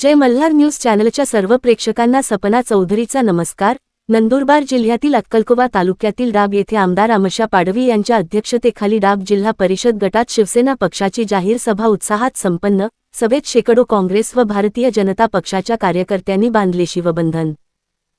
जय Malhar news चॅनलच्या सर्व प्रेक्षकांना सपना चौधरीचा नमस्कार। नंदुरबार जिल्ह्यातील अक्कलकोवा तालुक्यातील डाब येथे आमदार आमशा पाडवी यांच्या अध्यक्षतेखाली डाब जिल्हा परिषद गटात शिवसेना पक्षाची जाहीर सभा उत्साहात संपन्न। सभेत शेकडो काँग्रेस व भारतीय जनता पक्षाच्या कार्यकर्त्यांनी बांधले शिवबंधन।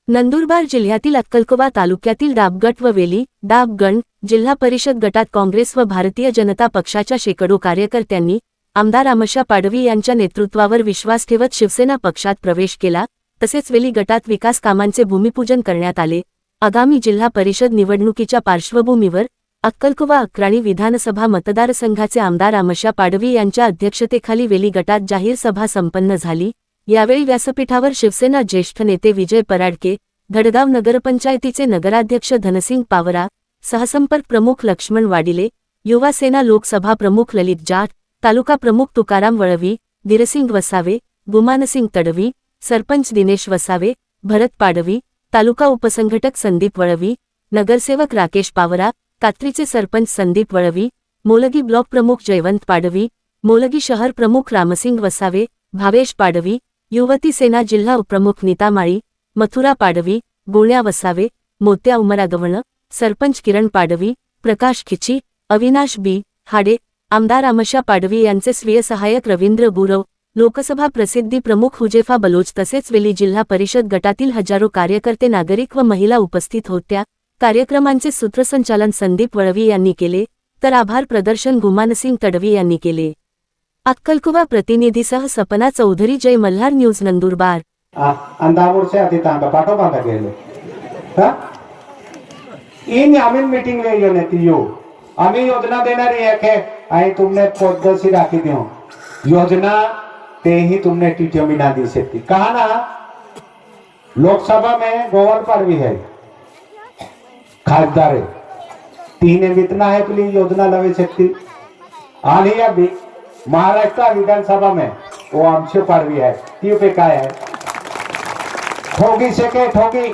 नंदुरबार जिल्ह्यातील अक्कलकोवा तालुक्यातील डाब गट व वेली डाब गण जिल्हा परिषद गटात काँग्रेस व भारतीय जनता पक्षाच्या शेकडो कार्यकर्त्यांनी आमदार आमशा पाडवी यांच्या नेतृत्वावर विश्वास ठेवत शिवसेना पक्षात प्रवेश केला। तसेच वेली गटात विकास कामांचे भूमिपूजन करण्यात आले। आगामी जिल्हा परिषद निवडणुकीच्या पार्श्वभूमीवर अक्कलकोवा अक्राणी विधानसभा मतदारसंघाचे आमदार आमशा पाडवी यांच्या अध्यक्षतेखाली वेली गटात जाहीर सभा संपन्न झाली। यावेळी व्यासपीठावर शिवसेना ज्येष्ठ नेते विजय पराडके, धडगाव नगरपंचायतीचे नगराध्यक्ष धनसिंग पावरा, सहसंपर्क प्रमुख लक्ष्मण वाडिले, युवा सेना लोकसभा प्रमुख ललित जाट, तालुका प्रमुख तुकाराम वळवी, धीरसिंग वसावे, गुमानसिंग तडवी, सरपंच दिनेश वसावे, भरत पाडवी, तालुका उपसंघटक संदीप वळवी, नगरसेवक राकेश पावरा, कात्रीचे सरपंच संदीप वळवी, मोलगी ब्लॉक प्रमुख जयवंत पाडवी, मोलगी शहर प्रमुख रामसिंग वसावे, भावेश पाडवी, युवती सेना जिल्हा उपप्रमुख नीता माळी, मथुरा पाडवी, गोण्या वसावे, मोत्या उमरागवण, सरपंच किरण पाडवी, प्रकाश खिची, अविनाश बी हाडे, आमदार आमशा पाडवी यांचे स्वीय सहाय्यक रवींद्र गुरव, लोकसभा प्रसिद्धी प्रमुख हुजेफा बलोच तसेच वेली जिल्हा परिषद गटातील हजारो कार्यकर्ते नागरिक व महिला उपस्थित होत्या। कार्यक्रमांचे सूत्रसंचालन संदीप वळवी यांनी केले, तर आभार प्रदर्शन गुमानसिंग तडवी यांनी केले। अक्कलकोवा प्रतिनिधीसह सपना चौधरी, जय मल्हार न्यूज नंदुरबार। अंदावरचे अधितांग पाठो बांधा गेले हा इन आम्ही मीटिंग ले येने तियो आम्ही योजना देणारी एक है आई तुमने पद्धति राखी दियो योजना ते ही तुमने टीटीओ में ना दी सकती। कहा ना लोकसभा में गोवर पाडवी है खासदार है तीन इतना है तो योजना लवे सकती। आली अभी महाराष्ट्र विधानसभा में वो आमशा पाडवी है ती पे काय है ठोगी से के ठोगी